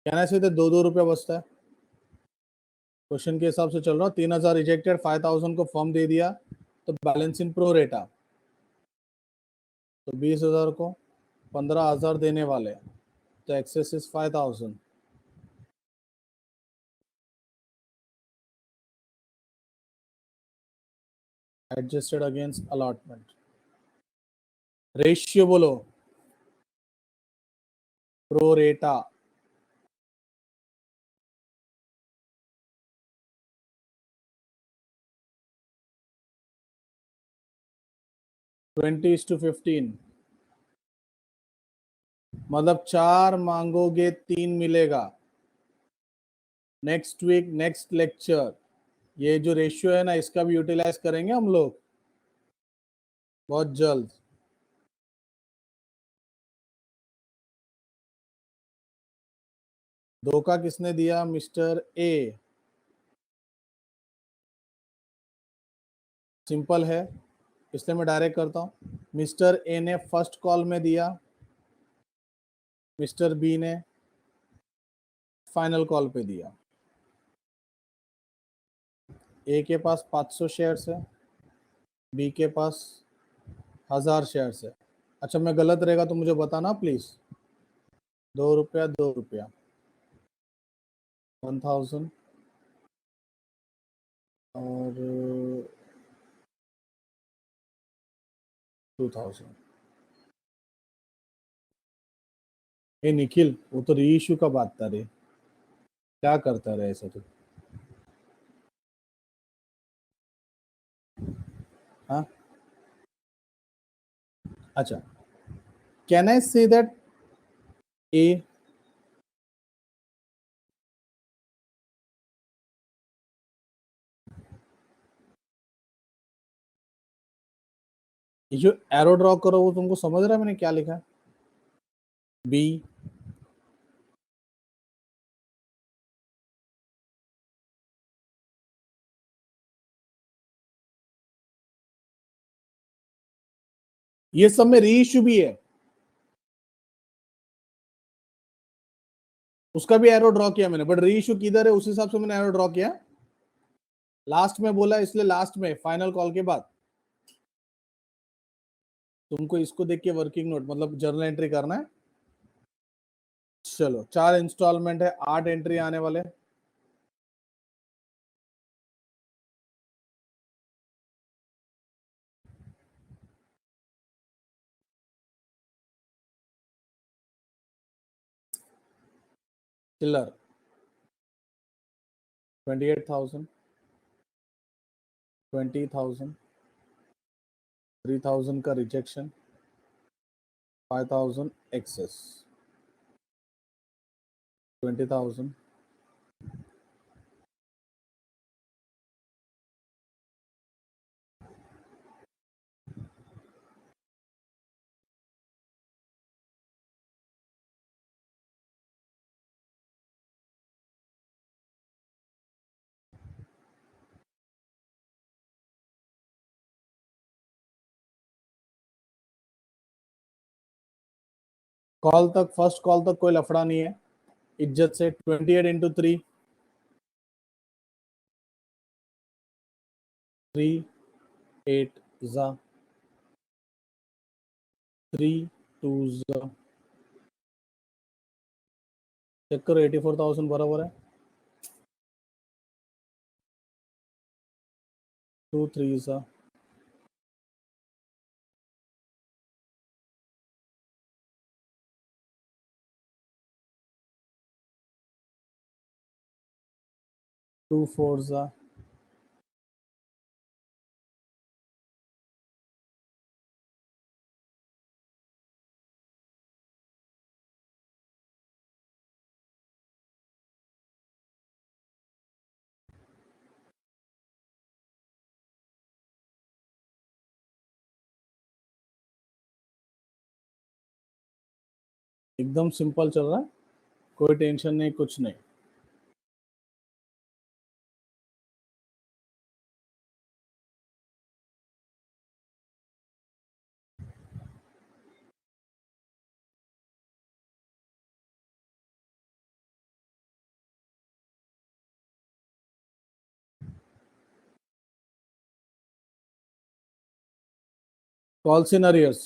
कहना सीधे 2-2 रुपया बचता है। क्वेश्चन के हिसाब से चल रहा हूँ। 3,000 रिजेक्टेड, 5,000 को फॉर्म दे दिया, तो बैलेंस इन प्रो रेटा, तो 20,000 को 15,000 देने वाले, तो excess is 5,000। Adjusted against allotment. Ratio बोलो, प्रो रेटा। ट्वेंटी टू 15, मतलब 4 मांगोगे 3 मिलेगा। नेक्स्ट वीक नेक्स्ट लेक्चर ये जो रेशियो है ना, इसका भी यूटिलाइज करेंगे हम लोग बहुत जल्द। धोखा किसने दिया? Mister A. सिंपल है, इसलिए मैं डायरेक्ट करता हूं। मिस्टर ए ने फर्स्ट कॉल में दिया, मिस्टर बी ने फाइनल कॉल पे दिया। ए के पास 500 शेयर्स है, बी के पास 1,000 शेयर्स है। अच्छा, मैं गलत रहेगा तो मुझे बताना प्लीज। 2 रुपया 2 रुपया, 1,000 और 2,000। ए निखिल, वो तो री इशू का बात था रे, क्या करता रहे ऐसा तो। हाँ, अच्छा, कैन आई से दैट ए, ये जो एरो ड्रॉ करो वो तुमको समझ रहा है मैंने क्या लिखा है? बी, ये सब में री इशू भी है, उसका भी एरो ड्रॉ किया मैंने, बट री इशू किधर है उस हिसाब से मैंने एरो ड्रॉ किया। लास्ट में बोला इसलिए लास्ट में, फाइनल कॉल के बाद तुमको इसको देख के वर्किंग नोट मतलब जर्नल एंट्री करना है। चलो, 4 इंस्टॉलमेंट है, 8 एंट्री आने वाले। चिल्लर 28,000, 20,000, 3,000 का रिजेक्शन, 5,000 एक्सेस, 20,000, कॉल तक, फर्स्ट कॉल तक कोई लफड़ा नहीं है, इज्जत से। 28 इंटू 3, 3 8 जा, 3 2 जा, चेक करो 84,000 बराबर है। 2 3 जा, 2 4 जा, एकदम सिंपल चल रहा है, कोई टेंशन नहीं, कुछ नहीं। Calls in arrears,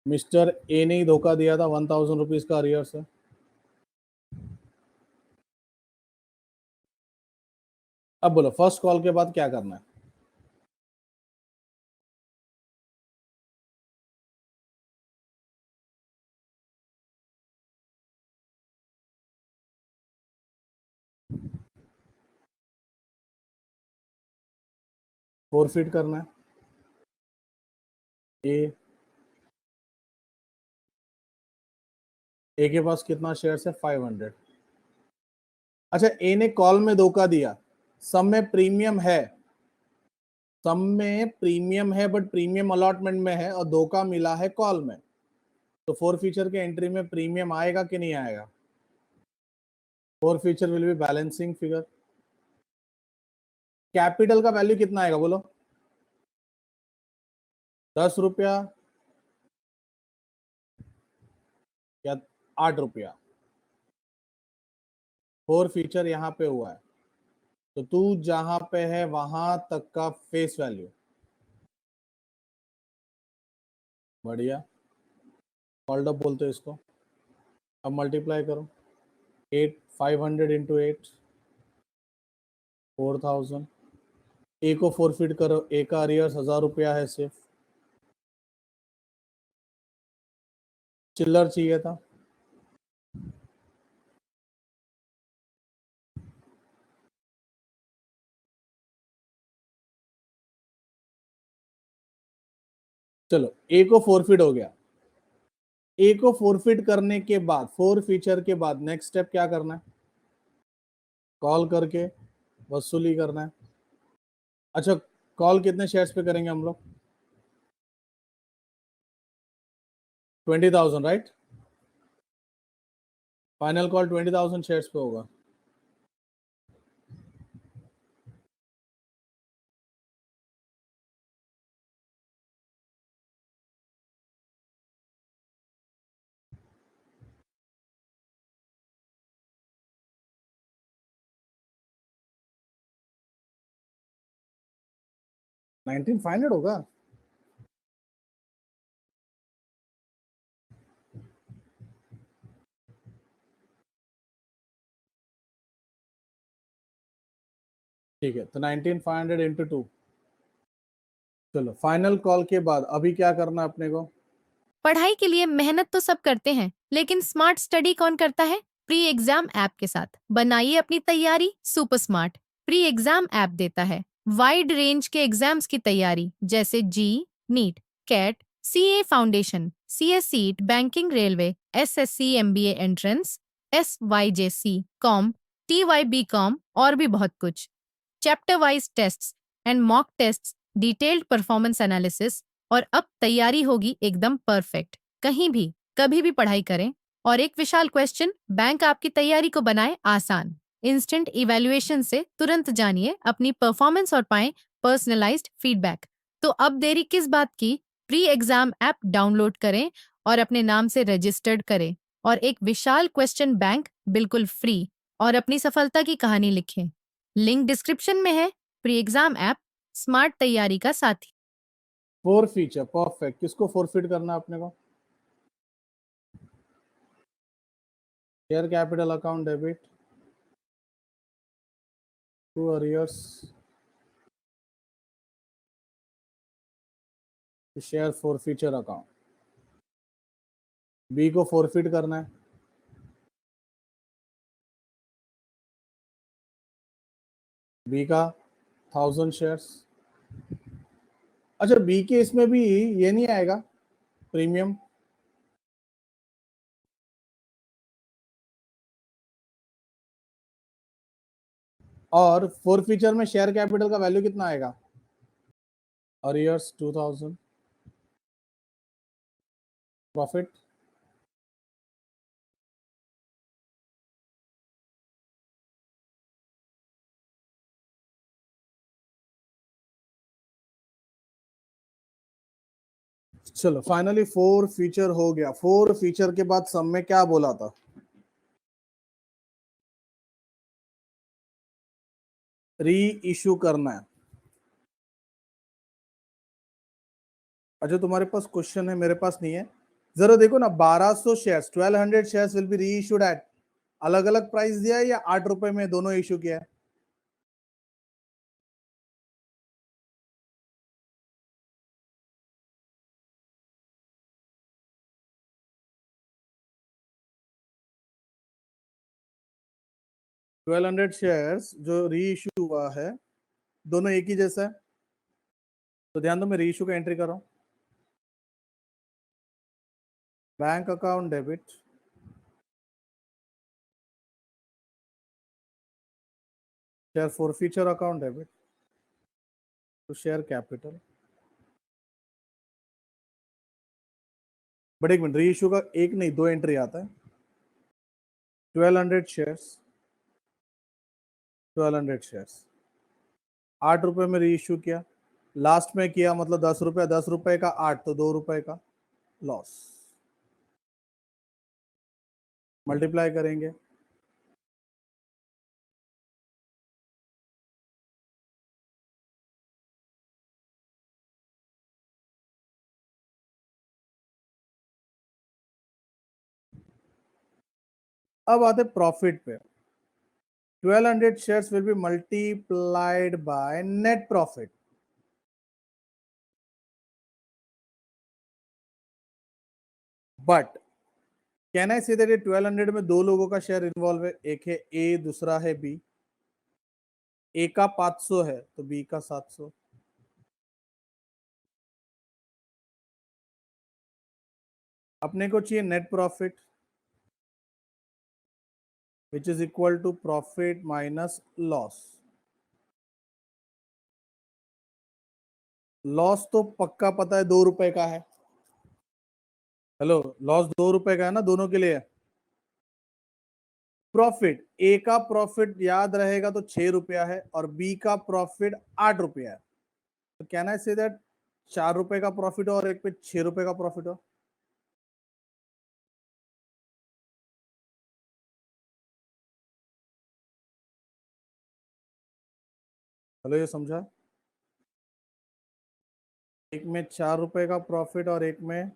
mister A ने ही धोखा दिया था, 1000 रुपीज का अरियर्स है। अब बोलो फर्स्ट कॉल के बाद क्या करना है? फोरफिट करना है। ए के पास कितना शेयर है? 500। अच्छा, ए ने कॉल में धोखा दिया, सम में प्रीमियम है, सम में प्रीमियम है, बट प्रीमियम अलॉटमेंट में है और धोखा मिला है कॉल में, तो फोर फीचर के एंट्री में प्रीमियम आएगा कि नहीं आएगा? Four feature will be balancing figure. Capital का वैल्यू कितना आएगा बोलो? 10 रुपया या 8 रुपया? फोर फीचर यहाँ पे हुआ है, तो तू जहां पे है वहां तक का फेस वैल्यू। बढ़िया, कॉल्ड अप बोलते हैं इसको। अब मल्टीप्लाई करो, 500 इंटू 8, 4000। ए को फोरफिट करो, ए का अरियर्स 1000 रुपया है सिर्फ, चिल्लर चाहिए था। चलो ए को फोरफिट हो गया। ए को फोरफिट करने के बाद, फोर फीचर के बाद नेक्स्ट स्टेप क्या करना है? कॉल करके वसूली करना है। अच्छा, कॉल कितने शेयर्स पे करेंगे हम लोग? 20,000, राइट? फाइनल कॉल 20,000 शेयर्स पे होगा। नाइनटीन 500 होगा। ठीक है, तो 19,500 इंटू 2। चलो फाइनल कॉल के बाद अभी क्या करना है अपने को? पढ़ाई के लिए मेहनत तो सब करते हैं, लेकिन स्मार्ट स्टडी कौन करता है? प्री एग्जाम ऐप के साथ बनाइए अपनी तैयारी super smart. Pre exam app देता है वाइड रेंज के एग्जाम्स की तैयारी, जैसे JEE, NEET, CAT, CA foundation, CS CET, banking, railway, SSC, MBA entrance, SYJC, com, TYB com और भी बहुत कुछ। Chapter wise tests and mock tests, detailed performance analysis, और अब तैयारी होगी एकदम परफेक्ट। कहीं भी कभी भी पढ़ाई करें, और एक विशाल क्वेश्चन बैंक आपकी तैयारी को बनाए आसान। इंस्टेंट इवैल्यूएशन से तुरंत जानिए अपनी परफॉर्मेंस और पाएं पर्सनलाइज्ड फीडबैक। तो अब देरी किस बात की? प्री एग्जाम ऐप डाउनलोड करें और अपने नाम से रजिस्टर्ड करें, और एक विशाल क्वेश्चन बैंक बिल्कुल फ्री, और अपनी सफलता की कहानी लिखें। लिंक डिस्क्रिप्शन में है। प्री एग्जाम ऐप, स्मार्ट तैयारी का साथी। Forfeiture perfect. किसको फोरफिट करना है अपने को? Share capital account debit to arrears, share forfeiture account. B को फोरफिट करना है, बी का 1000 शेयर्स। अच्छा, बी के इसमें भी ये नहीं आएगा प्रीमियम? और फोर फीचर में शेयर कैपिटल का वैल्यू कितना आएगा? Arrears 2000, profit. चलो फाइनली फोर फीचर हो गया। फोर फीचर के बाद सब में क्या बोला था? री इशू करना है। अच्छा तुम्हारे पास क्वेश्चन है, मेरे पास नहीं है। जरा देखो ना, 1200 शेयर्स, 1200 शेयर्स विल बी री इशूड एट, अलग अलग प्राइस दिया है या 8 रुपए में दोनों इशू किया है? ट्वेल्व हंड्रेड शेयर्स जो री इशू हुआ है, दोनों एक ही जैसा है। तो ध्यान दो, मैं री इशू का एंट्री कर रहा हूं। Bank account debit, share forfeiture account debit to share capital. But एक मिनट, री इशू का एक नहीं दो एंट्री आता है। 1200 शेयर्स, 1200 शेयर्स 8 रुपए में री इशू किया, लास्ट में किया मतलब 10 रुपए, 10 रुपए का 8 तो 2 रुपए का लॉस। मल्टीप्लाई करेंगे, अब आते प्रॉफिट पे। 1200 shares will be multiplied by net profit. But can I say that 1200 में दो लोगों का शेयर इन्वॉल्व है, एक है ए दूसरा है बी। ए का 500 है तो बी का 700। अपने को चाहिए net profit which is equal to profit minus loss. Loss तो पक्का पता है 2 रुपए का है। हेलो, लॉस 2 रुपए का है ना दोनों के लिए। प्रॉफिट, ए का प्रॉफिट याद रहेगा तो 6 रुपया है और बी का प्रॉफिट 8 रुपया है। तो कैन आई से दैट 4 रुपए का प्रॉफिट हो और एक पे 6 रुपए का प्रॉफिट हो। हेलो, ये समझा? एक में 4 रुपए का प्रॉफिट और एक में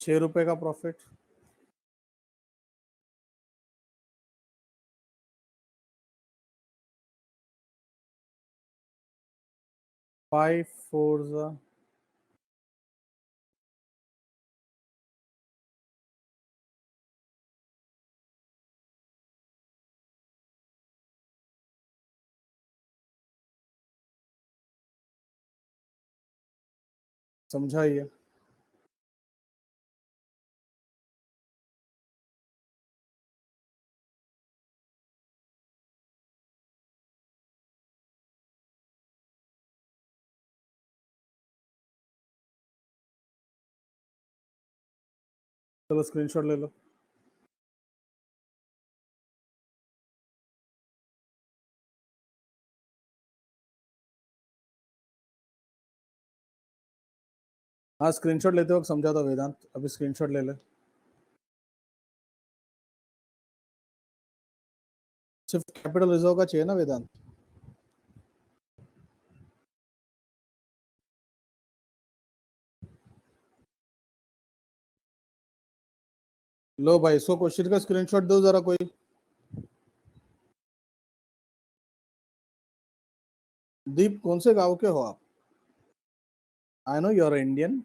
6 रुपए का प्रॉफिट। 5 4 समझाइए। चलो स्क्रीनशॉट ले लो। हाँ, स्क्रीनशॉट लेते वक्त समझा था वेदांत, अभी स्क्रीनशॉट ले ले। सिर्फ कैपिटल रिजर्व का चाहिए ना वेदांत? लो भाई, इसको क्वेश्चन का स्क्रीनशॉट दो जरा कोई। दीप, कौन से गांव के हो आप? I know you are Indian.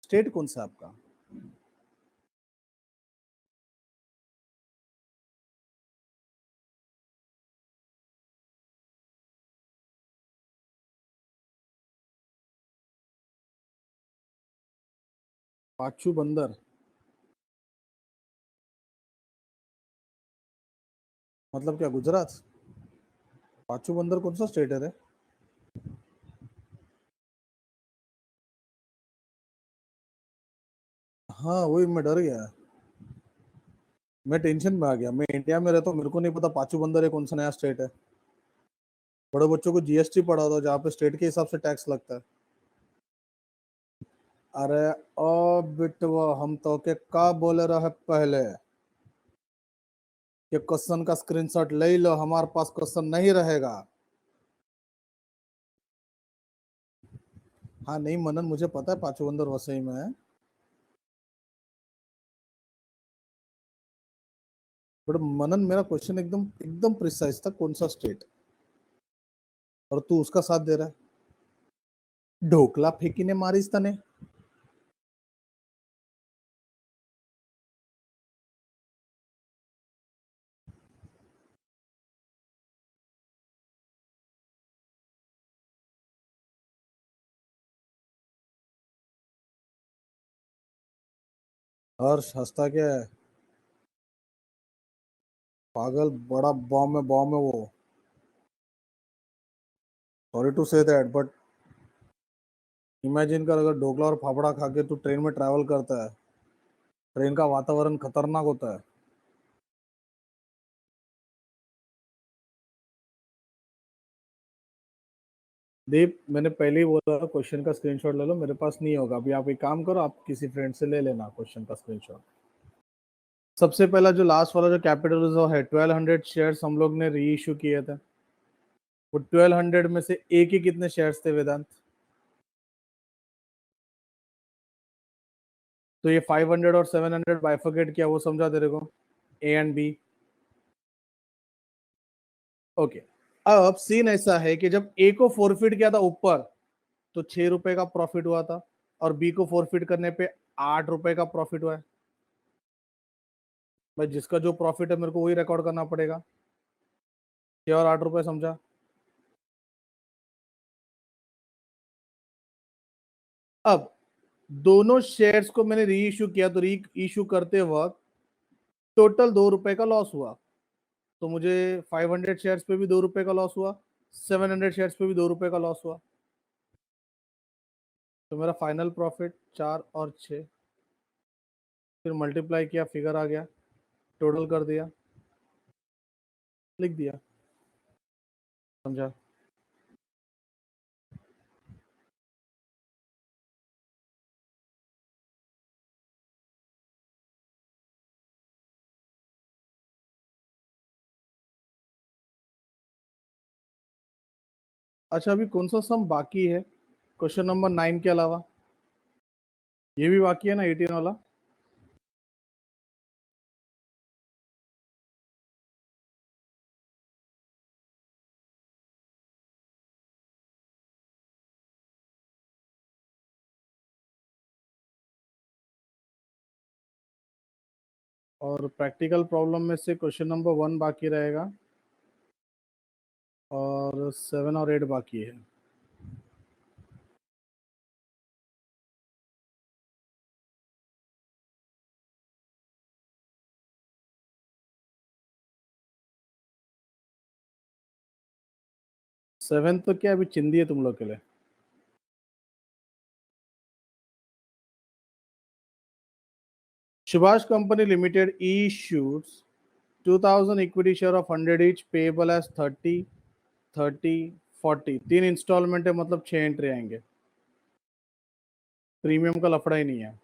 State कौन सा आपका? पाचू बंदर मतलब क्या, गुजरात? पाचू बंदर कौन सा स्टेट है रे? हाँ वही, मैं डर गया, मैं टेंशन में आ गया। मैं इंडिया में रहता हूँ, मेरे को नहीं पता पाचू बंदर है कौन सा नया स्टेट है। बड़े बच्चों को जीएसटी पढ़ा था जहाँ पे स्टेट के हिसाब से टैक्स लगता है। अरे ओ बिटवा, हम तो के का बोले रहे पहले कि क्वेश्चन का स्क्रीनशॉट ले लो, हमारे पास क्वेश्चन नहीं रहेगा। हाँ नहीं मनन, मुझे पता है पांचों बंदर वसई में है, बट मनन मेरा क्वेश्चन एकदम एकदम प्रिसाइज था, कौन सा स्टेट, और तू उसका साथ दे रहा है। ढोकला फेंकीने मारिस तने। हर्ष हंसता क्या है? पागल, बड़ा बॉम्ब है वो। Sorry to say that, but imagine कर, अगर ढोकला और फाफड़ा खा के तू ट्रेन में ट्रैवल करता है, ट्रेन का वातावरण खतरनाक होता है। दीप, मैंने पहले ही बोला क्वेश्चन का स्क्रीनशॉट ले लो, मेरे पास नहीं होगा अभी। आप एक काम करो, आप किसी फ्रेंड से ले लेना क्वेश्चन का स्क्रीनशॉट। सबसे पहला जो लास्ट वाला जो कैपिटल रिजर्व है, 1200 शेयर्स हम लोग ने री इशू किए थे। वो 1200 में से एक ही कितने शेयर्स थे वेदांत? तो ये 500 और 700 बाइफर्केट किया, वो समझा तेरे को, ए एंड बी। ओके, अब सीन ऐसा है कि जब ए को फोरफिट किया था ऊपर, तो 6 रुपए का प्रॉफिट हुआ था, और बी को फोरफिट करने पे 8 रुपए का प्रॉफिट हुआ है। भाई जिसका जो प्रॉफिट है मेरे को वही रिकॉर्ड करना पड़ेगा। 6 और 8 रुपए, समझा? अब दोनों शेयर्स को मैंने री इशू किया, तो री इशू करते वक्त टोटल 2 रुपए का लॉस हुआ। तो मुझे 500 शेयर्स पे भी 2 रुपए का लॉस हुआ, 700 शेयर्स पे भी 2 रुपए का लॉस हुआ। तो मेरा फाइनल प्रॉफिट 4 और 6, फिर मल्टीप्लाई किया, फिगर आ गया, टोटल कर दिया, लिख दिया। समझा? अच्छा, अभी कौन सा सम बाकी है क्वेश्चन नंबर 9 के अलावा? ये भी बाकी है ना, 18 वाला? और प्रैक्टिकल प्रॉब्लम में से क्वेश्चन नंबर 1 बाकी रहेगा, और 7 और 8 बाकी है। सेवन तो क्या अभी चिंदी है तुम लोग के लिए। Subhash Company Limited issues 2000 equity share of 100 each payable as 30, 30, 40। 3 instalment है, मतलब 6 एंट्री आएंगे। प्रीमियम का लफड़ा ही नहीं है।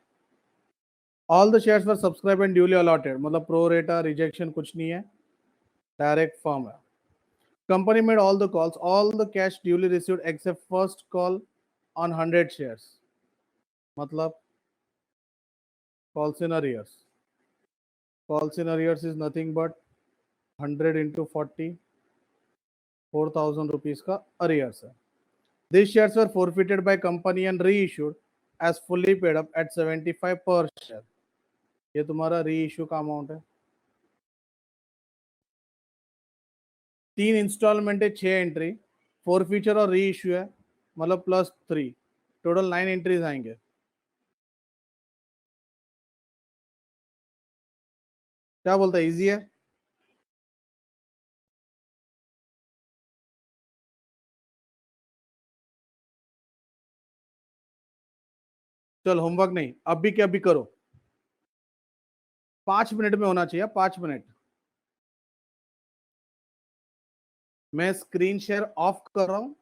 All the shares were subscribed and duly allotted, मतलब प्रो रेटा रिजेक्शन कुछ नहीं है, डायरेक्ट फॉर्म है। Company made all the calls, all the cash duly received except first call on 100 shares, मतलब calls in arrears. Calls in arrears is nothing but 100 into 40, 4000 rupees का arrears है। These shares were forfeited by company and reissued as fully paid up at 75 per share। ये तुम्हारा reissue का amount है। 3 instalment है, 6 entry, forfeiture और reissue है, मतलब +3, टोटल 9 एंट्रीज आएंगे। क्या बोलता है, इजी है? चल होमवर्क नहीं, अभी के अभी करो, 5 मिनट में होना चाहिए, 5 मिनट। मैं स्क्रीन शेयर ऑफ कर रहा हूं,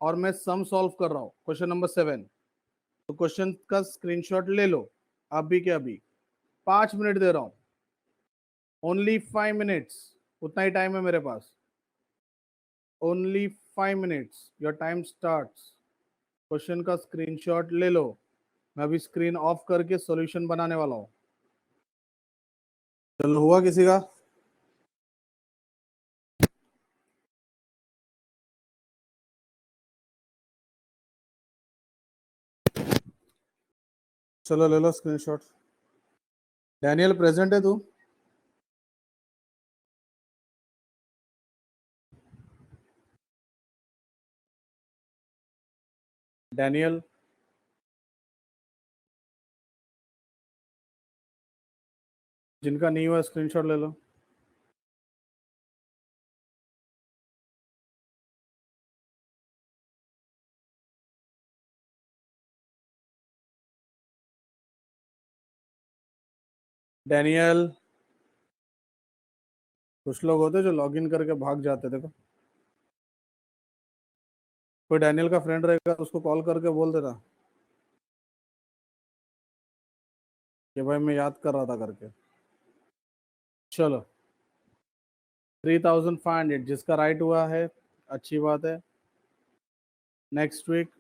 और मैं सम सॉल्व कर रहा हूं, क्वेश्चन नंबर 7। तो क्वेश्चन का स्क्रीनशॉट ले लो, अभी के अभी। 5 मिनट दे रहा हूं, ओनली 5 मिनट्स, उतना ही टाइम है मेरे पास। Only 5 minutes, your time starts question का स्क्रीनशॉट ले लो। मैं अभी स्क्रीन ऑफ करके सॉल्यूशन बनाने वाला हूँ। चलो, हुआ किसी का? चलो ले लो स्क्रीनशॉट। डैनियल प्रेजेंट है तू? डैनियल, जिनका नहीं हुआ स्क्रीनशॉट ले लो। डैनियल, कुछ लोग होते जो लॉगिन करके भाग जाते। देखो, कोई डैनियल का फ्रेंड रहेगा तो उसको कॉल करके बोल देना कि भाई मैं याद कर रहा था करके। चलो, 3500 जिसका राइट हुआ है, अच्छी बात है। नेक्स्ट वीक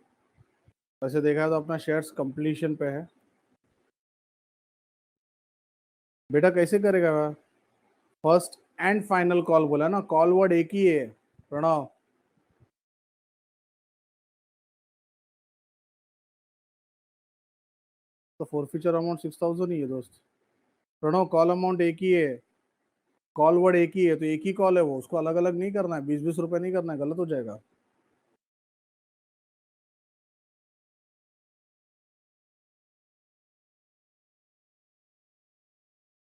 वैसे देखा तो अपना शेयर्स कंप्लीशन पे है। बेटा कैसे करेगा? फर्स्ट एंड फाइनल कॉल बोला ना, कॉल वर्ड एक ही है प्रणव। तो फॉरफीचर अमाउंट 6000 ही है दोस्त। प्रणव, कॉल अमाउंट एक ही है, कॉल वर्ड एक ही है, तो एक ही कॉल है वो, उसको अलग अलग नहीं करना है। 20-20 रुपए नहीं करना है, गलत हो जाएगा।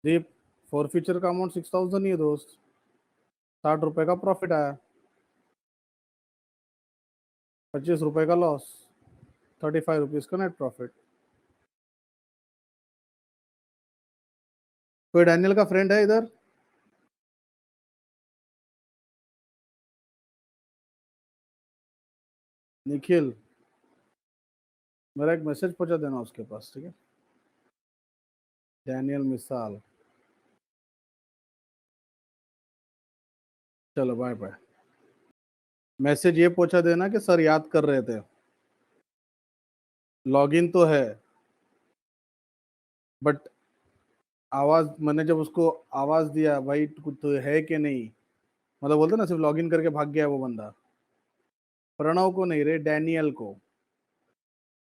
दीप, फॉरफीचर का अमाउंट 6000 ही है दोस्त। 60 रुपए का प्रॉफिट आया, 25 रुपए का लॉस, 35 रुपीज का नेट प्रॉफिट। कोई डैनियल का फ्रेंड है इधर? निखिल, मेरा एक मैसेज पहुंचा देना उसके पास, ठीक है? डैनियल मिसाल। चलो बाय बाय। मैसेज ये पहुंचा देना कि सर याद कर रहे थे, लॉगिन तो है बट आवाज, मैंने जब उसको आवाज दिया भाई कुछ तो है कि नहीं, मतलब बोलते ना सिर्फ लॉगिन करके भाग गया वो बंदा। प्रणव को नहीं रे, डैनियल को।